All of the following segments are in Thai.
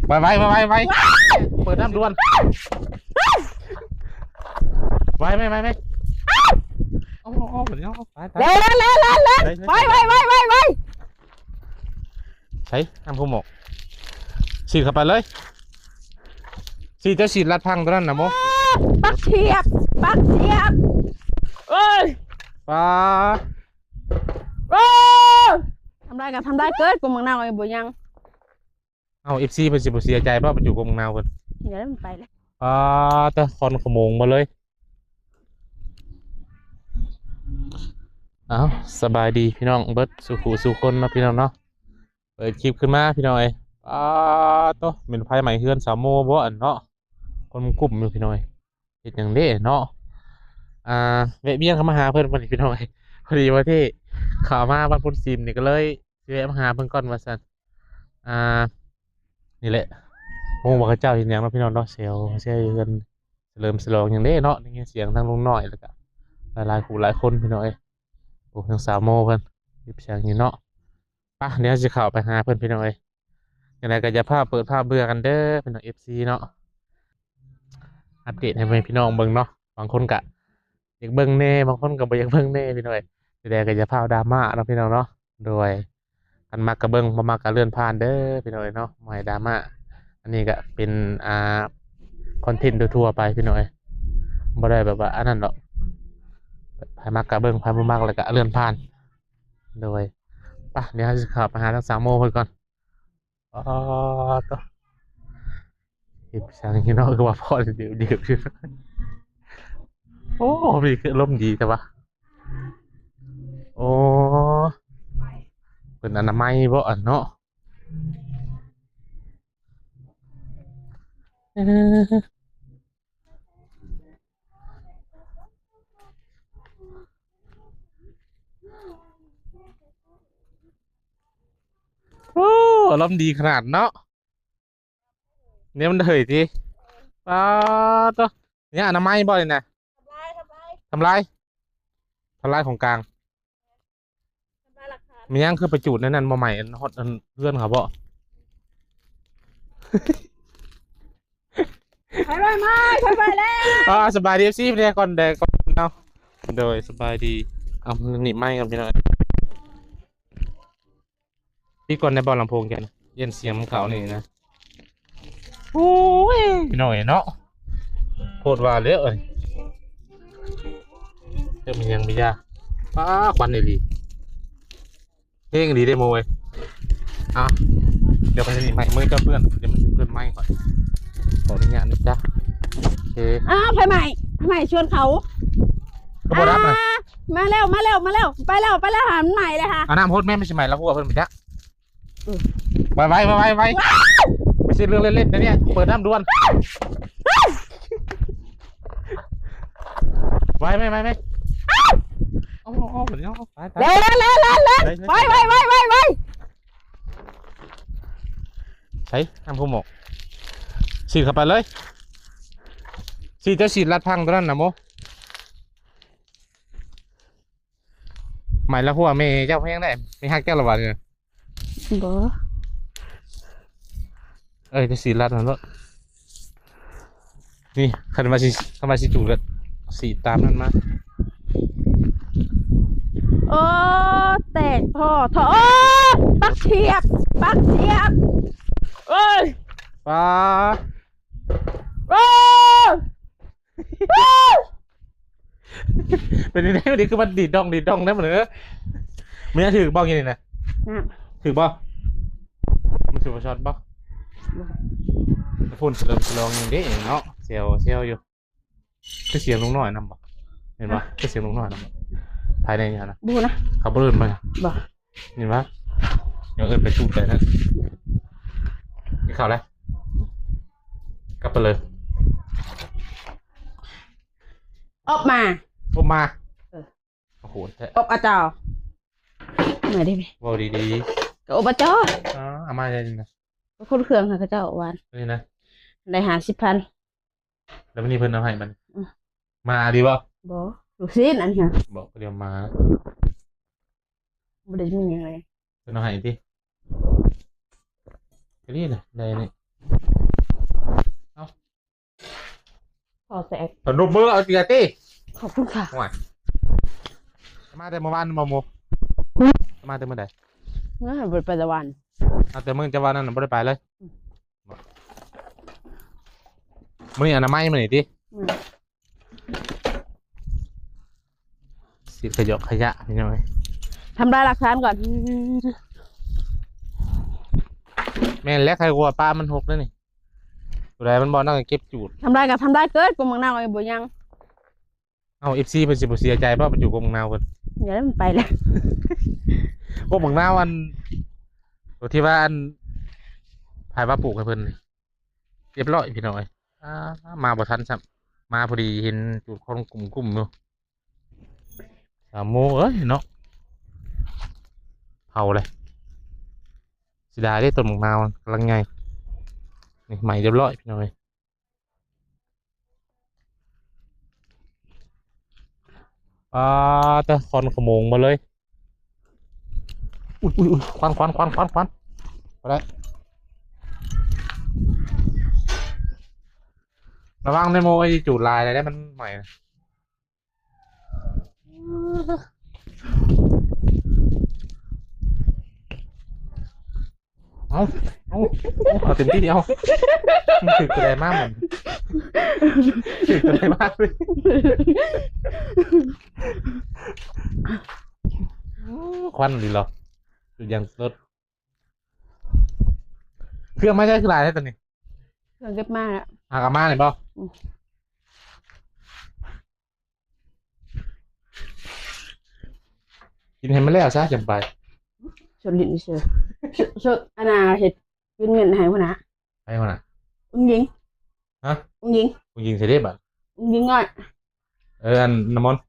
ไปเปิดน้ำด่วนไปโอ้เดี๋ยวไปเร็วไปใช้น้ำพุหมกฉีดเข้าไปเลยฉีดจะฉีดลัดพังตัวนั้นนะโมปักเทียบเอ้ยปลาทำได้กับทำได้เกิดกูมังนาวไอ้บุญยังเอาเอฟซีเป็นสิบเสียใจเพราะมันอยู่กับมึงนาวคนเดี๋ยวมันไปเลยแต่คอนขโมงมาเลยเอาสบายดีพี่น้องเบิร์ดสู่คนนะพี่น้องเนาะเปิดคลิปขึ้นมาพี่น้องเอ้ตัวเป็นไพ่ใหม่เฮือนสามโมบ่อันเนาะคนกลุ่มอยู่พี่น้องเห็นอย่างเด้เนาะเวะเบี้ยงเข้ามาหาเพื่อนวันนี้พี่น้องพอดีว่าที่ข่าวมาบ้านพุ่นซิมนี่ก็เลยเวะมาหาเพื่อนก่อนว่าสันนี่แหละโอ้บอกเจ้าเห็นอย่างเนาะพี่น้องเนาะเซลเงินเริ่มสลองอย่างเด้เนาะนี่เสียงทางลงหน่อยแล้วก็หลายคู่หลายคนพี่น้องโอ้ทั้งสามโมเพื่อนรีบเสียงนี่เนาะป่ะเดี๋ยวจะเข้าไปหาเพื่อนพี่น้องอย่างไรก็จะเปิดภาพเบื่อกันเด้อพี่น้องFCเนาะอัปเดตให้พี่น้องเบิ่งเนาะบางคนกะอยากเบิ่งแน่บางคนก็บ่อยากเบิ่งแน่พี่น้องแต่ก็จะดราม่าเนาะพี่น้องเนาะโดยอันมักกะเบิ่งบ่มักกะเลื่อนผ่านเด้อพี่น้องเนาะไม่ดราม่าอันนี้ก็เป็นคอนเทนต์ทั่วไปพี่น้องบ่ได้แบบว่าอันนั้นหรอกใครมักกะเบิ่งใครบ่มักแล้วก็เลื่อนผ่านโดยป่ะเดี๋ยวจะเข้าไปหาทั้ง3โมงเพิ่นก่อนตัวเห็บช่างที่นอกก็ว่าพอเดี๋ยวโอ้มีคือลมดีแต่ว่าโอ้เป็นอนามัยบ่อันเนาะโอ้ลมดีขนาดเนาะเนี่ยมันเหยทีตัวเนี่ยอนามัยบ่เลยนะทำลายของกลางมียังคือประจุนั่นมาใหม่ฮอตเพื่อนครับบ่ไปแล้วสบายดีสิพี่เนี่ยก่อนก่อนเอาโดยสบายดีเอาหนีไม้กันพี่น้อยพี่ก่อนในบอลลำโพงกันเย็นเสียงเขานี่นะโอ้ยพี่น้อยเนาะโคตรว่าเลยมันยังไม่ยากควันดีเฮ้งดีได้โมยเดี๋ยวไปจะหนีไม้มือเจ้าเพื่อนเดี๋ยวมันเพื่อนไม้ก่อนขออนุญาตนะจ๊ะโอเคไปใหม่ชวนเขาก็บอกรับมาเร็วไปแล้วหาใหม่เลยค่ะน้ำพดแม่ไม่ใช่ใหม่แล้วพวกเพื่อนไปจ๊ะไปไม่ใช่เรื่องเล่นๆนะเนี่ยเปิดน้ำด่วนไปโอ้เดี๋ยวไปเร็วไปใช้น้ำพุหมกฉีดเข้าไปเลยฉีดจะฉีดลัดพังตัวนั้นนะโมหมายแล้วหัวเมย์เจ้าเพียงได้ไม่หักแก้วละวันเนี่ยบ่จะฉีดลัดมันแล้วนี่ขันมาฉีดจุดเลยฉีดตามนั้นมาแตกท่อปักเทียบเอ้ยปลาเป็นยังไงวันนี้คือมันดีดดองได้เหมือนเนอะไม่น่าถือบ้องยังไงนะถือบ้องมันถือมาช็อตบ้องฝุ่นเริ่มลองอย่างนี้เนาะเซลอยู่คือเสียงลงหน่อยนำบ่เห็นปะคือเสียงลงหน่อยนำภายในนี่นะบูนะขับรถมาบ่เห็นปะยังไปจูบแต่นะนี่ข่าวอะไรกลับไปเลยออกมาโอ้โหอบอาจารย์ไหนได้ไหมบอกดีก็อบอาจารย์อามาได้นะก็คนเครื่องค่ะเขาเจ้าวันนี่นะได้50,000แล้ววันนี้เพิ่นเอาให้มันมาดีป่ะบ่ลูกชิ้นอันนี้บอกเดี๋ยวมาบ่ได้มีอะไรเพิ่นเอาให้ดิก็นี่นะได้นี่ ขอแตก สนุกมือเอาเตียตี้ ขอบคุณค่ะ ห่วยมาแต่เมื่อวานมาโมมาแต่เมื่อใด งั้นเปิดไปตะวัน เอาแต่เมื่อจะวันนั้นน่ะไม่ได้ไปเลยมื้อนี้อนามัยมื้อนี้ดิ อืม สิขยะขยะพี่น้อย ทำลายหลักฐานก่อน แม่นแล้วใครกลัวปลามันหกแล้วนี่ตัวใดมันบ่นั่งเก็บจูด ทำได้กับทำได้เกิดกูมังนาวไอ้บุยัง เอา FC เพิ่นสิบ่เสียใจบ่มันอยู่กับมึงนาวเพิ่น อย่าได้มันไปเลย พวกมึงนาวอันตัวที่ว่าอันพายว่าปลูกให้เพิ่นนี่เรียบร้อยพี่น้อยมาบ่ทันซ้ำมาพอดีเห็นจุดคนกลุ่มๆอยู่3 โมงเอ้ยเนาะเผาเลยสิได้ได้ต้นมะนาวกำลังไงนี่ใหม่เรียบร้อยพี่น้อยแต่คอนขโมงมาเลยอุ้ยควันไปได้ระวังในโมไอจูดลายอะไรได้มันใหม่นะเอาเต็มที่เอาถือกระไดมากมันถือกระไดมากเลยควันดีเหรอจุดยังรถเครื่องไม่ใช่คือลายได้ตอนนี้ เครื่องเก็บมากอะ หากามาเลยเปล่ากินให้มันแล้วซะจำไป ชนลิ้นเชื่อชนอันน่ะเห็ดยืนเงินให้พนะ ไปคนน่ะ ยิง ฮะ ยิง กูยิงเสร็จได้บ่ะ ยิงง่อย อันน้ำมนต์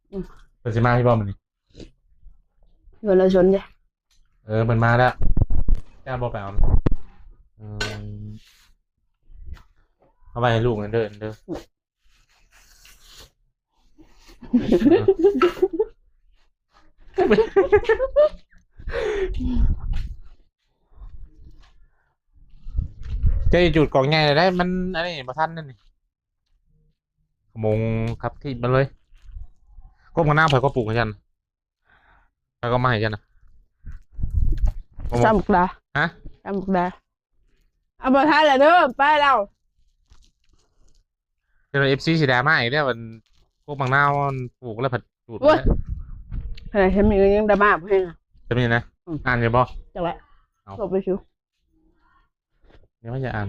เป็นสิมาที่บ้านมันนี่ เงินเราชนจ้ะ มันมาแล้วจ้าบอกไปเอาเอาไปให้ลูกนั่นเด้อจะจุดกล่องใหญ่ได้มันอันนี้มาทันนั่นนี่ขโมงครับที่มันเลยก็มาหน้าไผ่ก็ปลูกให้ฉันไผ่ก็มาให้ฉันนะ จำบุกดา ฮะ จำบุกดาเอาไปทานเลยเด้อไปเรา เดี๋ยวFC สีแดงมาอีกเนี่ยมันพวกบางหน้ามันปลูกแล้วผัดจุด ขณะฉันมีเงินยังดราม่าเพื่อน จะมีนะอ่านอยู่บ่ จังหวะจบไปชิว เดี๋ยวว่าจะอ่าน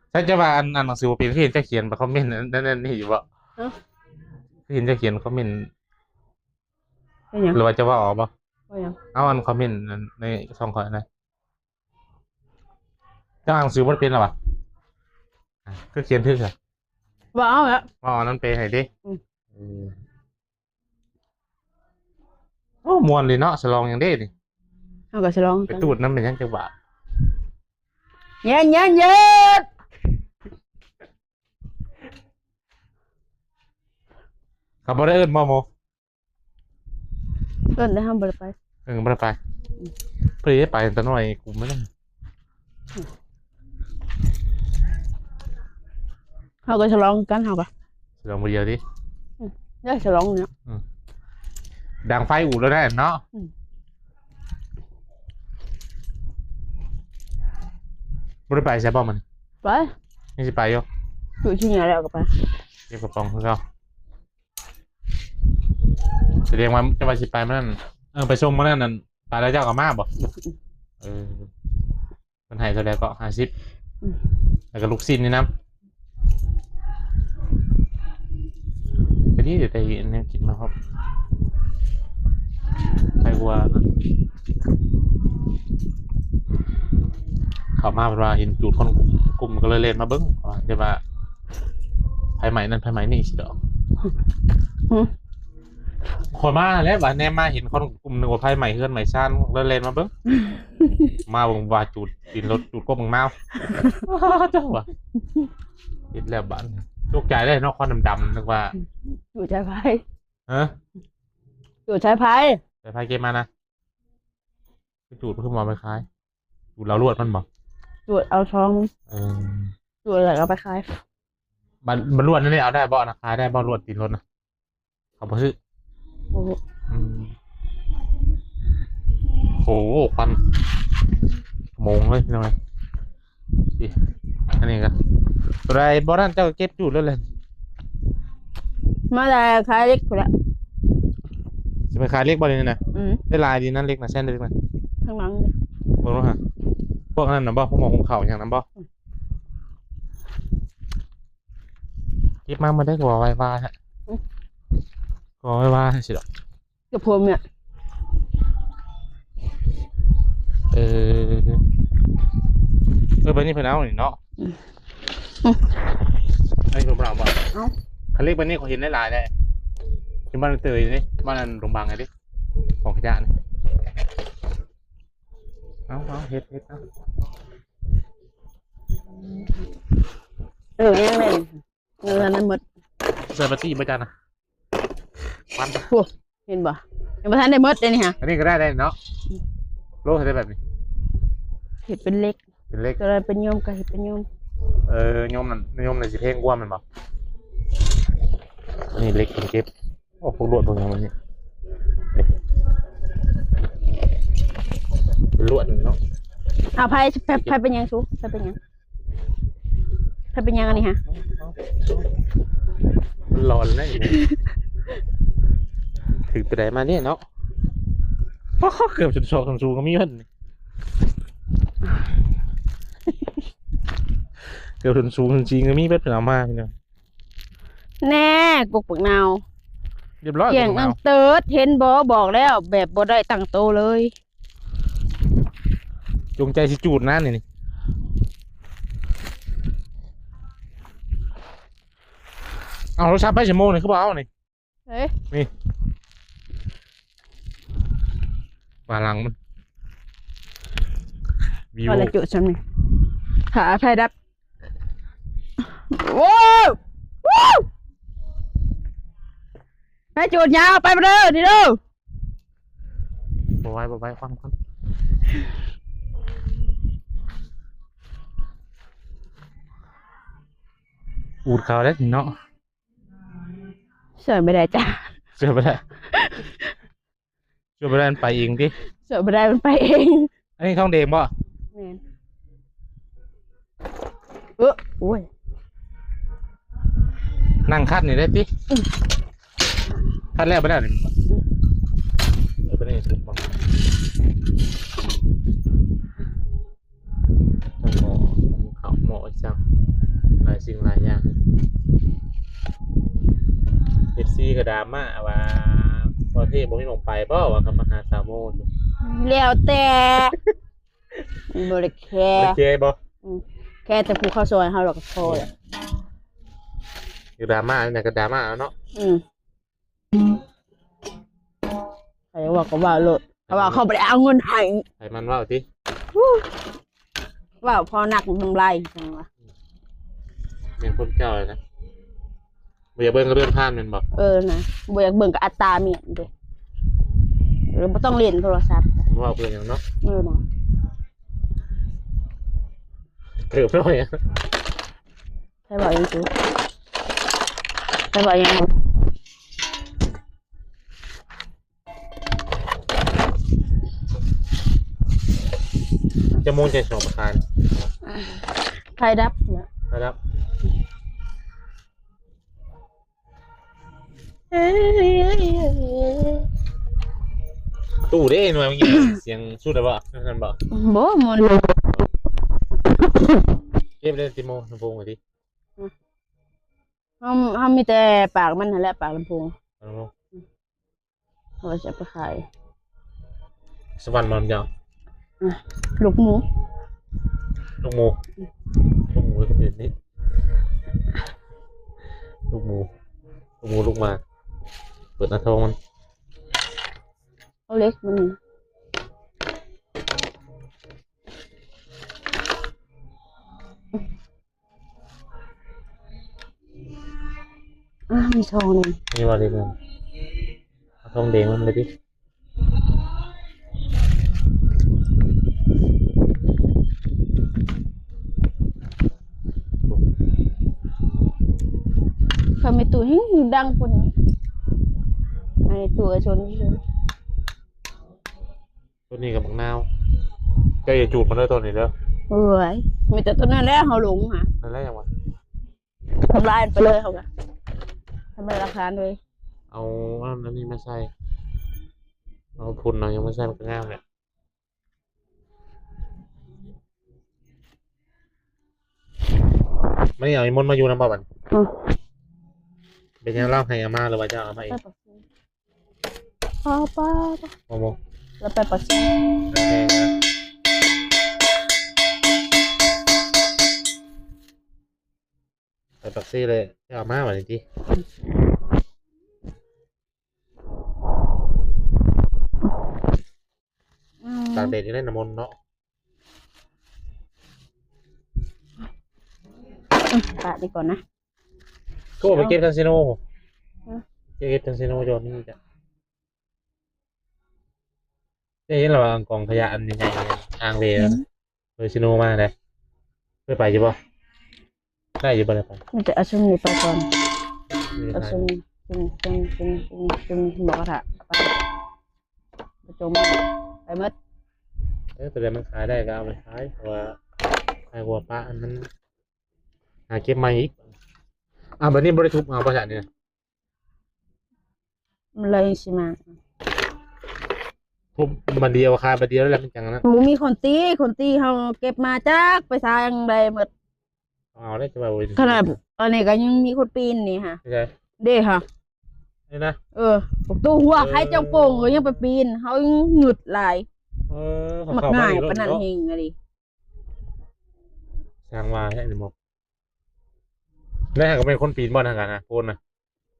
ใช่จะว่าอ่านหนังสือว่าเป็นที่เห็นจะเขียนแบบคอมเมนต์นั่นนี่อยู่บ่ที่เห็นจะเขียนคอมเมนต์ เป็นยัง หรือว่าจะว่าออกบ่ เป็นยัง เอาอันคอมเมนต์ในช่องคอยนะเจ้าอ่านหนังสือมันเป็นหรอวะก็เขียนทึกอะ ว้าวแล้ว ว่าอันนั้นเป็นให้ดิโอ้มวนเลยเนาะฉลองอย่างเด้ดิ เอากระฉลอง ไปตูดน้ำเป็นยังจังหวะ เย็นเย็นเย็น เขาบ่ได้เอิ้นบ่โม เกินได้ห้ามบริไป บ่ได้ไปเพื่อไปแต่น้อยกูไม่ได้ เอากระฉลองกันเอากระ ฉลองบ่เดียวดิ ได้ฉลองเนี่ย ดังไฟอู่แล้วได้เนาะบ่ได้ไปใช่ป่ะมัน ไป นี่สิไปอยู่ อยู่ที่ไหนแล้วก็ไป เก็บกระป๋องคือเขาแสดงว่าจะไปสิไปมันนั่นไปชมมันนั่นไปแล้วเจ้ากับมาบ่มันให้เท่าไหร่ก็50แล้วก็ลูกชิ้นนี่นะไปที่เดี๋ยวไปเนี่ยกินมาครับใครกลัวเข้ามาเป็นว่าเห็นจูดคนกลุ่มก็เลยเล่นมาเบิ้งเดี๋ยวว่าไผ่ใหม่นั่นไผ่ใหม่นี่สิดอกคนมาแล้วว่าแน่มาเห็นคนกลุ่มหนึ่งว่าไผ่ใหม่เฮือนใหม่ชานเลยเล่นมาเบิ้งมาบังว่าจูดดินรถจูดกบบังเมาเจ้าวะเห็นแล้วบ้านตกใจเลยนอกควันดำๆนึกว่า อยู่ชายไพ่ อยู่ ชายไพ่ แต่ไพ่เกมมานะจูดเพิ่งมาไปคล้ายจูดเราลวดมันบอก ตรวจเอาช่องตรวจอะไรก็ไปขาย บันลวดนั่นนี่เอาได้บ่นะขายได้บ่ลวดติดรถนะเขาบ่ซื้อ โอ้โห อืมโอ้โหควันโมงเลยพี่น้องสิอันนี้ก็ตัวใดบ่นั่นเจ้าเก็บอยู่แล้วเลย มาได้ขายเล็กกูละ จะไปขายเล็กบ่เลยนี่นะ อืม ได้ลายดีนั่นเล็กนะแช่นเล็กนะ ข้างหลังเนี่ย บ่รู้ฮะพวกนั้นน่ะบ่พวกหมอหุงข้าวอย่างนั้นบ่เก็บมามันได้กว่าไววาฮะกว่าไววาสิดอก กับผมเนี่ย เออไปนี่เพิ่นเอานี่เนาะไอ้เพิ่นบ่เอาบ่คันเล็กไปนี่เขาเห็นได้หลายได้ที่บ้านเตยนี่บ้านนั้นโรงพยาบาลไงดิของขยะนี่เอาเฮ็ดเอา ยังไงเงินนั้นหมด เสิร์ฟปาร์ตี้ประจันนะมัน พวกเห็นบ่ยังไม่ทันได้หมดเลยนี่ฮะ อันนี้ก็ได้เนาะโลกได้แบบนี้ เห็ดเป็นเล็ก เป็นเล็ก ตัวอะไรเป็นโยมกับเห็ดเป็นโยม โยมนั่นสิเพ่งกว่ามันบ่อันนี้เล็กเป็นเก็บโอ้พวกลวดพวกนี้มันนี่เป็นลวดเนาะ เอาไพ่เป็นยังชูไพ่เป็นยังไพ่เป็นยังอันนี้ฮะ มันร้อนเลยถึงไปไหนมาเนี่ยเนาะเกือบจนชอกจนชูก็มีมันเกือบจนชูจริงๆก็มีเบ็ดเป็นเอามาพี่น้อง แน่กกปักนาว เรียบร้อย เกี่ยง ของ อั เรา งเติร์ดเห็นบ่บอกแล้วแบบบ่ได้ตั้งโตเลย จงใจสิจูดนะนี่เอารถชับไปชั่วโมงนี่เขาบอกเอานี่ เฮ้ย มาหลังมันวิว พอละจุดฉันนี่หาไพ่ดับว้าวว้าวไพ่จุดยาวไปมาเด้อนี่เด้อ บ่ไว้ฟังอูดเขาได้เนาะ เสิร์ฟไม่ได้จ้ะ เชื่อไปได้มันไปเองดิ เสิร์ฟไม่ได้มันไปเอง อันนี้ท้องเดงบ่ แม่นโอ้ย นั่งคัดนี่ได้ดิคัดแล้วไปได้นี่ไปได้ถูกบ่ต้องหมอจังหลายสิ่งหลายอย่างFC ก็ดราม่าว่าพอเทพบ่มีหม่องไปบ่ว่าเขามาหาสาวโมอยู่ แล้วแต่บริแค โอเคบ่ แค่แต่ผู้เข้าซอยเขาหรอกพอเลย อยู่ดราม่าเนี่ยก็ดราม่าแล้วเนาะ ใครว่าก็ว่าโลดเขาว่าเขาไปเอาเงินให้ ให้มันว่าติ ว่าพอหนักทำไรจังวะ แม่นคนเก่าเลยนะบ่อยากเบิ่งก็เรื่องผ่านแม่นบ่ นะบ่อยากเบิ่งกับอัตราเมียนเด้หรือบ่ต้องเล่นโทรศัพท์ ว่าเพื่อนอย่างเนาะ นะ เกือบร้อยอะ ใครบอกยังจูใครบอกยัง จะมุ่งใจสอบประธาน ใครดับเนี่ย นะครับตู้เด้หน่วยเมื่อกี้เสียงสุดเลยบ่นั่นบ่ บ่มัน เก็บได้ติโมลำโพงไว้ดิ เขามีแต่ปากมันนั่นแหละปากลำโพง ลำโพง เขาจะไปขาย สวรรค์มันยาว ลูกหมู ลูกหมูก็เป็นนี่ลูกหมูลูกมาเปิดหน้าท้องมัน เอาเล็กมันมีทองเลย นี่ว่าเด็กมันเอาท้องแดงมันเลยดิ เขาไม่ตู้ให้ดังกว่านี้อันนี้ตู้ชน ตัวนี้กับบักนาวเจ้าอย่าจูบมันด้วยตัวนี้เด้อ เอ้ยมีแต่ตัวนั้นแหละเขาหลงฮะ นั่นแหละยังวะ ทำลายไปเลยเขาก็ทำลายราคาเลย เอาอันนี้มาใส่เอาพุ่นเอายังไม่ใส่มันก็งามเลยไม่เอาไอ้มนต์มาอยู่น้ำบ่บันเป็นยังเล่าให้อาม่าหรือว่าจะเอามาเอง ป้า โมโม แล้วไปปักซอย โอเคนะไปปักซี่เลยจะเอามาวันนี้ทีตากแดดยังได้น้ำมนต์เนาะ ปะนี่ก่อนนะ ก็ไปเก็บทันซิโน่เก็บทันซิโน่โยนนี่จ้ะจะเห็นเรากองขยะอันใหญ่ๆทางเลยเลยซิโน่มาเลยเพื่อไปอยู่ป่ะได้อยู่ป่ะเลยไป มันจะเอาชุมนี่ไปก่อนเอาชุมบอกกระถะไปประจมไปมัด แต่เดี๋ยวมันขายได้ก็เอาไปขายเพราะว่าขายหัวปลาอันนั้นหาเก็บมาอีกบัดนี้บริทุบเอาประจันเนี่ย มันเลยใช่ไหม ทุบบันเดียวขายบันเดียวแล้วมันจังนะ หมูมีคนตีเขาเก็บมาจากไปทางใดหมด เอาได้จะไป ขนาดอันนี้ก็ยังมีคนปีนนี่ค่ะ ไม่ใช่ เด้ค่ะ นี่นะ ประตูหัวใครเจ้าโป่งก็ยังไปปีนเขายังหงุดหลาย มักง่ายปะนั่นเฮงอะไร สร้างมาให้หนึ่งโมแล้วก็เป็นคนปีนบอลทางการนะคนนะ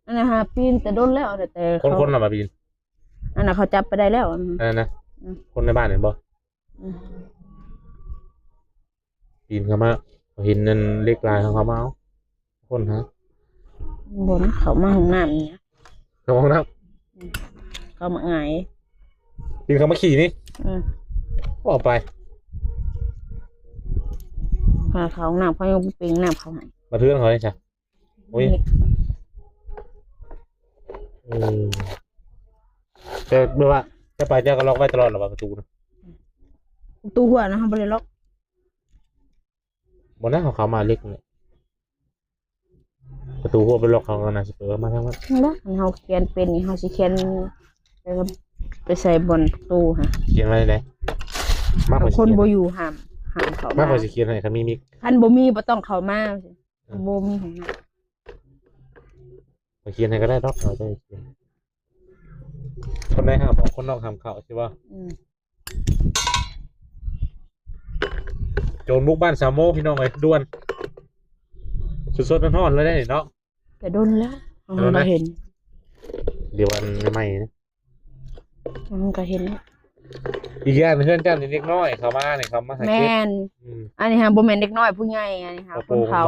อันนั้นฮะปีนแต่โดนแล้วแต่ คน เขา หรอมาปีน อันนั้นเขาจับไปได้แล้ว อันนั้นนะคนในบ้านเห็นบ่ปีนเข้ามาเห็นนั่นเล็กลายของเขามาเอาคนฮะ บนเขามาห้องน้ำเนี่ย เขามองน้ เขามาหงาย ำปีนเขามาขี่นี่ออกไป พาเขาห้องน้ำเขายังปีนน้ำเขาหาย มาเทือนเขาเลยจ้ะโอ้ยแต่แบบว่าจะไปเจ้าก็ล็อกไว้ตลอดหรอประตูนะ ประตูหัวนะเขาไม่ได้ล็อก บนนั้นของเขามาเล็กเลยประตูหัวไปล็อกเขาก็น่าจะเปิดมาทั้งนั้น นะเขาเขียนเป็นนี่เขาสิเขียนไปใส่บนประตูฮะ เขียนไว้เลยมากกว่า คน เขียน โบอยู่ห้ามเขา มากกว่าสิเขียนอะไรครับมีมิก ท่านโบมีบ่ต้องเขามาโบมีของน้ เขียนอะไรก็ได้รอกเราจะเขียนคนได้ห้ามออกคนนอกห้ามเข้าใช่ป่ะโจรบุกบ้านสามโมพี่น้องเลยด่วนสุดๆร้อนๆเลยได้เนาะ แต่โดนแล้วมันก็เห็น เดี๋ยววันใหม่นะ มันก็เห็น อีกอย่างเพื่อนเจ้าเด็กน้อยเขามาเนี่ยเขามาหา แม เก็บ นอันนี้ฮะโบแมนเด็กน้อยผู้ใหญ่อันนี้ฮะคนเขา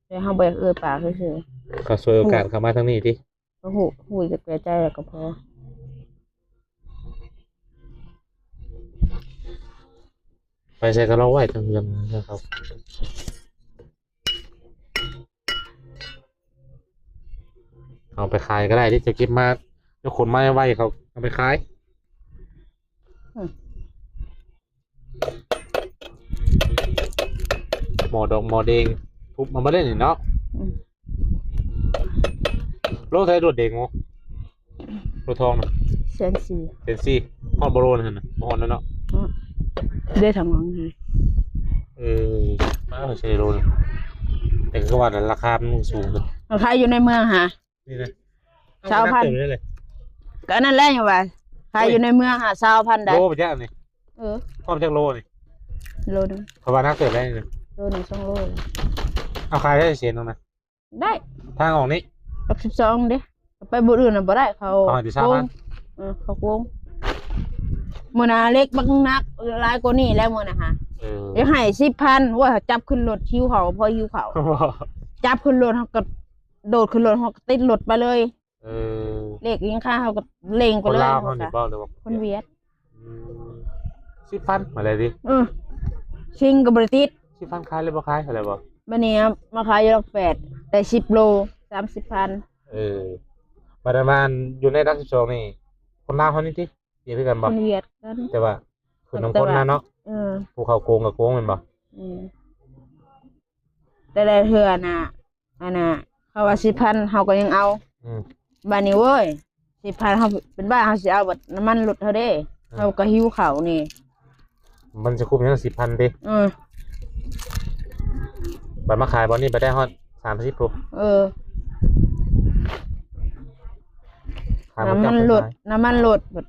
เดี๋ยวเขาไปปากเฉย เขาสวยโอกาสเขามาทั้งนี้ที่ ๆก็หูจะเกลียใจแล้วก็พอ ไปใช้กระรอกไหวทั้งเรือนนะครับเอาไปขายก็ได้ที่จะเก็บมาเจ้าคนไม้ไหวเขาเอาไปขายหมอดอกหมอเดงทุบมันมาเล่นเนาะโลไทยโดดเด็กงโลทองนะ เซนซี เซนซี่ฮอดบอลโลนนะฮอดแล้วเนาะ ได้ทำงานเลย มาใช่โลนแต่ก็ว่าราคามันสูงเลย ราคาอยู่ในเมืองฮะ นี่นะ ชาวพันธุ์ก็นั่นแหละอยู่ว่าขายอยู่ในเมืองหา20,000ได้ โลไปแจ้งนี่ความจากโลนี่ โลนึง เพราะว่านักเกิดได้นี่ โลนึง2โล เอาขายได้เสียนตรงนั้น ได้ ทางออกนี้ 12เด้ไปบ่อื่นน่ะบ่ได้เขา เอาที่3,000 เขาโกงมื้อน่ะเล็กบักนักหลายกว่านี้แล้วมื้อน่ะฮะเดี๋ยวให้ 10,000 ว่าจับขึ้นรถหิวเขาพอหิวเขาจับขึ้นรถเฮาก็โดดขึ้นรถเฮาก็ติดรถไปเลยเลขยังค่าเฮาก็เล็งไป คน เลย ลาวเขานี่บ่หรือว่า คนเวียด 10,000มาเลยดิ ชิงก็บ่ได้ติด 10,000ขายเลยบ่ขายอะไรบ่ บัดนี้มาขายอยู่หลัก8ได้10โล30,000ประมาณอยู่ในรัก12นี่คนลาวเขานี่ติเดียวกัน ค บ่ นเวียดกัน แต่ว่าคือน้องคนนะเนาะภูเขาโกงกับโกงแม่นบ่ แต่ละเทื่อน่ะอันน่ะเขาว่า10,000เฮาก็ยังเอาบัดนี้เว้ย10,000เฮาเป็นบ้าเฮาสิเอาบัดน้ำมันลดเฮาเด้เฮาก็หิวข้าวนี่มันจะคุ้มยัง10,000ติบัดมาขายบ่นี่บ่ได้ฮอด30ปุ๊บน้ำมันลดบัด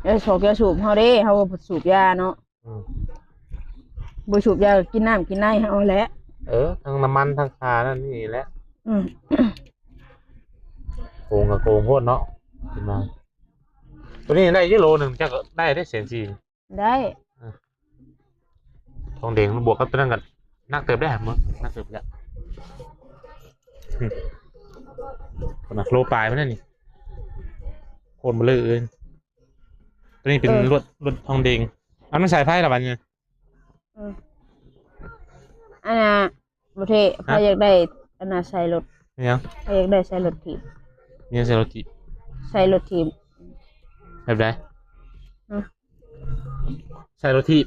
ยาสูบเฮาเด้เฮาก็สูบยาเนาะบ่สูบยาก็กินน้ำกินในเฮาแหละทั้งน้ำมันทั้งค่านั่นนี่แหละโกงกับโกงโพดเนาะขึ้นมาตัวนี้ได้กิโลนึงจักได้แสนสี่ได้ทองแดงบวกกับตัวนั้นกันนักเติบได้มั้งนักเติบจ้ะคนน่ะโลปลายมันนั่นนี่โคนเบลอตัวนี้เป็นรถทองแดงอันนั้นสายไฟหรอบัดเนี่ยอันน่ะบ่เท่พออยากได้อันน่ะใส่รถเนี่ยพออยากได้ใส่รถถีบเนี่ยใส่รถถีบแบบใดใส่รถถีบ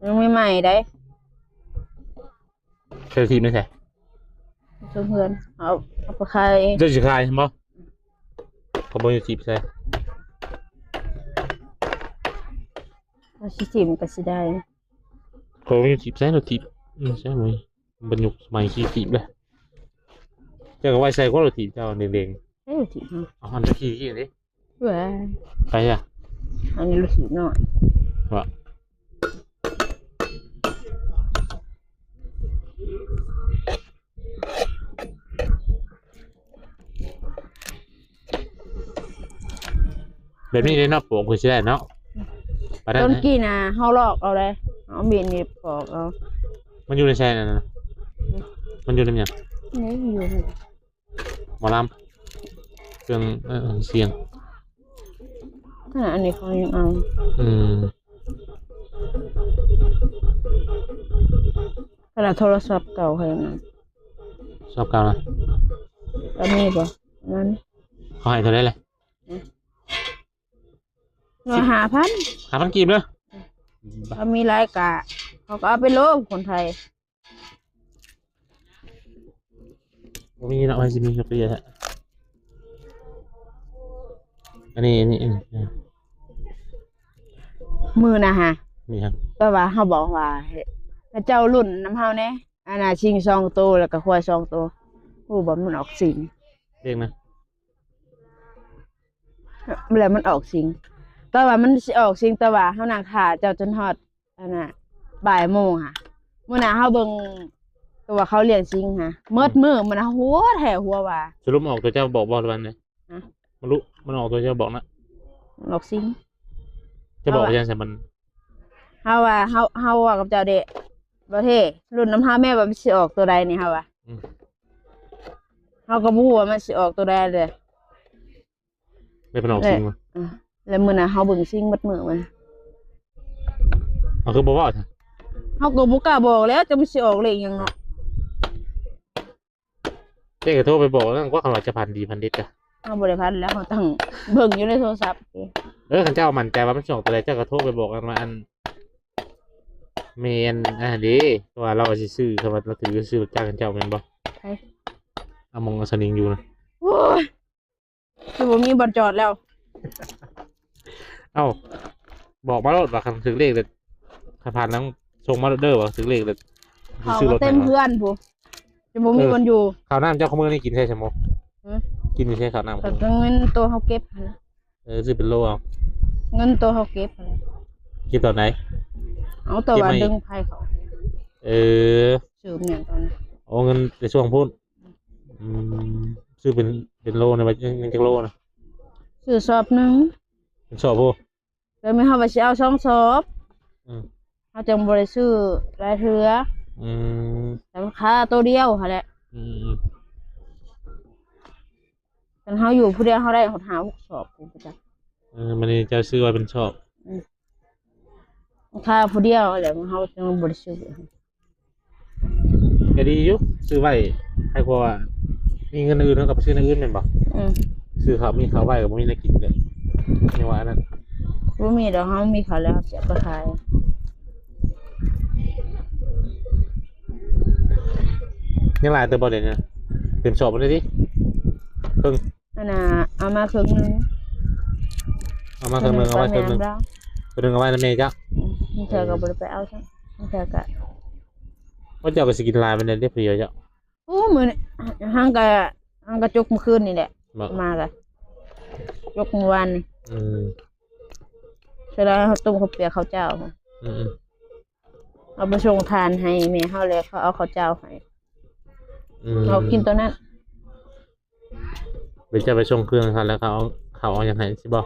ยังไม่ใหม่ได้ใส่รถถีบไม่ใช่เพื่อนเอาไปขายเองจะขายใช่ไหมเขาบอกจะถีบใช่เอาชิจิมก็สิได้เขาบอกจะถีบใช่รถถีบใช่ไหมบรรยุกสมัยขี่ถีบเลยเจ้าก็ไว้ใส่ก็รถถีบเจ้าเด้งๆรถถีบเอาหันไปขี่ดิว้าไปอ่ะอันนี้รถถีบหน่อยว่ะแบบนี้ได้เนาะปลูกคือใช่เนาะต้นกี้นะเฮาลอกเอาเลยเอาเบียนนี่ปอกเอามันอยู่ในแช่นั่นนะมันอยู่ในอย่างนี่อยู่หมอลำเครื่องเสียงขนาดอันนี้เขายังเอาขนาดโทรศัพท์เก่าเขายังเอาชอบเก่านะอันนี้ป่ะนั่นเขาให้เท่าไรเลย5,000กีบเลยเขามีรายกะเขาก็เอาไปโลบคนไทยมีเนาะมันจะมีกระเปียฮะอันนี้มือนะฮะมีครับแต่ว่าเขาบอกว่าเจ้ารุ่นน้ำเฮาเนี่ยอันน่ะชิง2 ตัวแล้วก็ควาย2 ตัวโอ้บ่มันออกสิงเรียกนะแล้วมันออกสิงแต่ว่ามันสิออกสิงแต่ว่าเฮานั่งท่าเจ้าจนฮอดอันน่ะบ่ายโมงค่ะมื้อน่ะเฮาเบิ่งตัวเขาเลี้ยงสิงค่ะมืดมื้อมันหัวแท้หัวว่าสรุปออกตัวเจ้าบอกวันเลยมันรู้มันออกตัวเจ้าบอกนะออกสิงจะบอกยังไงมันเฮาว่ากับเจ้าเด้บ่เท่รุ่นน้ำพาแม่ว่ามันสิออกตัวใดนี่เฮาว่าเฮาก็บ่ฮู้ว่ามันสิออกตัวใดเลยไม่เป็นออกสิงมั้ยแล้วมื้อน่ะเฮาเบิ่งซิงมัดมื้อมันเอาคือบ่ว่าจ้ะเฮาก็บ่กล้าบอกแล้วจะมันสิออกเลขหยังเนาะเจ๊ก็โทรไปบอกแล้วว่าเขาจะพันดีพันดิดจ้ะเฮาบ่ได้พันแล้วเฮาตั้งเบิ่งอยู่ในโทรศัพท์คันเจ้ามั่นใจว่ามันสิออกตัวใดเจ้าก็โทรไปบอกกันว่าอันแม่นดีว่าเราสิซื้อคำว่าเราถือซื้อจ้างกันเจ้าแม่นบ่ใช่เอามองสนิงอยู่นะโอ้ยคือบ่มีบ่จอดแล้วเอ้าบอกมาแล้วว่าคันถึงเลขเลยคันผ่านนั้นส่งมาเด้อว่าถึงเลขเลยซื้อรถเต็มเพื่อนผู้จะบ่มีคนอยู่ข้าวน้ำเจ้าของเมืองนี่กินใช่ไหมกินไม่ใช่ข้าวน้ำแต่เงินตัวเขาเก็บซื้อเป็นโลเอาเงินตัวเขาเก็บกินตอนไหนเอาตัววันดึงไพ่เขาซื้อเนี่ยตอนนี้เอาเงินในช่วงพูดซื้อเป็นโลนะมันจะโลนะซื้อสอบหนึ่งเป็นสอบพูแล้วไม่เขาไปเอา2 สอบเขาจังบริซื้อรายเทือแต่ค่าตัวเดียวค่ะแหละแต่เขาอยู่ผู้เดียวเขาได้หา6 สอบประจำมันจะซื้อไว้เป็นสอบค่าผู้เดียวแหละเขาจังบริซื้อ ก็ดีอยู่ซื้อไว้ให้กว่ามีเงินอื่นเท่ากับซื้ออื่นเป็นบ่ ซื้อเขามีเขาไว้กับมีอะไรกินเลยในวันนั้น บ่มีดอกเฮามีเขาแล้วจะไปขาย ยังหลายเติมบอลเลยเนี่ยเต็มสอบเลยดิเพิ่ง อันน่ะเอามาครึ่งนึง เอามาเครื่องนึงเอาไว้เครื่องนึง แล้ว เครื่องนึงเอาไว้ในเมย์จ้ะ มันเธอก็บ่ได้ไปเอาซะมันเธอก็ ว่าจะเอาไปสกินลายมันได้เพียจ้ะ โอ้มื้อนี้หังก็จกเมื่อคืนนี่แหละ มา มาก็จกเมื่อวานนี่ อืม เสร็จแล้วเขาต้มข้าวเปียกข้าวเจ้า อืม เอาไปส่งทานให้แม่เฮาแล้วเขาเอาข้าวเจ้าให้ อืม เรากินตัวนั้น ไปจะไปส่งเครื่องครับแล้วเขาเอาอย่างไรสิบอก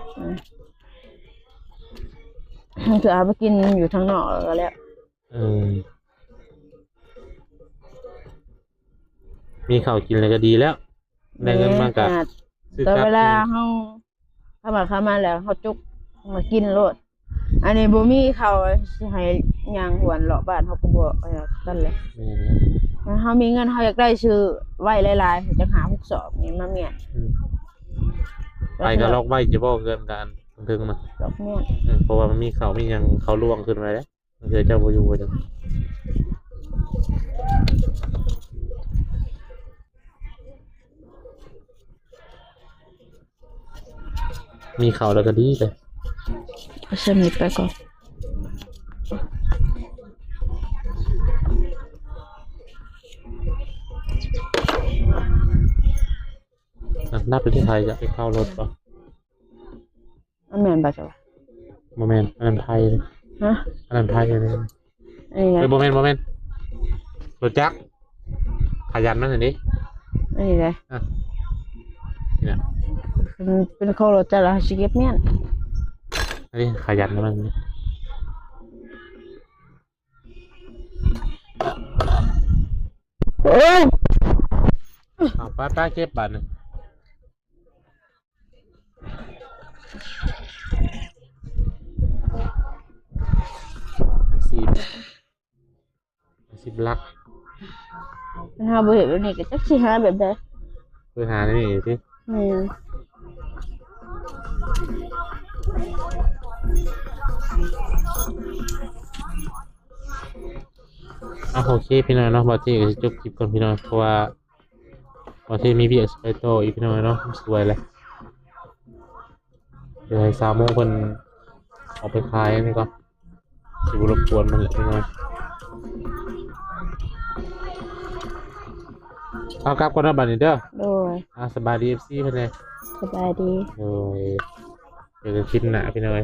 คือเอาไปกินอยู่ทางนอกแล้ว อืมมีข้าวกินอะไรก็ดีแล้วได้เงินมากกับซื้อ แต่ กับ เวลาเฮาเข้ามาแล้วเฮาจุกมากินโลดอันนี้บ่มีข้าวสิให้ย่างหวนเลาะบ้านเฮาก็บ่กันเลยถ้าเฮามีเงินเฮาอยากได้ซื้อไว้หลายๆจะหาพวกสอบนี่มาเมียน ไปก็ล็อกไว้จะบอกเงินกันถึงมา ดอกเมียน เพราะว่ามันมีเขามียังเขาล่วงขึ้นไปแล้วมันคือเจ้าโบอยูจังมีเขาแล้วก็ดีเลย เอาเส้นนี้ไปก่อน นับไปที่ไทยจะไปเข้ารถป่ะ อันแม่นบ่จ้ะ โมเมนต์อันนั้นไทยเลย ฮะ อันนั้นไทยเลย อันนี้นะ โมเมนต์รถจักรขยันนั่นเห็นดิ อันนี้นะ นี่นะ เป็นของรถจ้ะล่ะสิเก็บเมียน อันนี้ขยันนะมันนี่ โอ้ย เอาป้าเก็บบัตรสิบลัก มันหาบ่เห็นแล้วนี่ก็จักสิหาแบบใด เพื่อหาได้นี่สิ โอเคพี่น้อยเนาะบอที่ก็จะจบคลิปก่อนพี่น้อยเพราะว่าบอที่มีเบียร์สไปโตอีกพี่น้อยเนาะสวยเลยเดี๋ยวให้3 โมงเพิ่นออกไปขายอันนี่ก่อนสิบุรบกวนมันแหละพี่น้อยเอากลับก่อนนะบัดนี้เด้อ โดย สบายดี FC เพิ่นเลย สบายดี โดยเจอกันคลิปหน้าพี่น้อย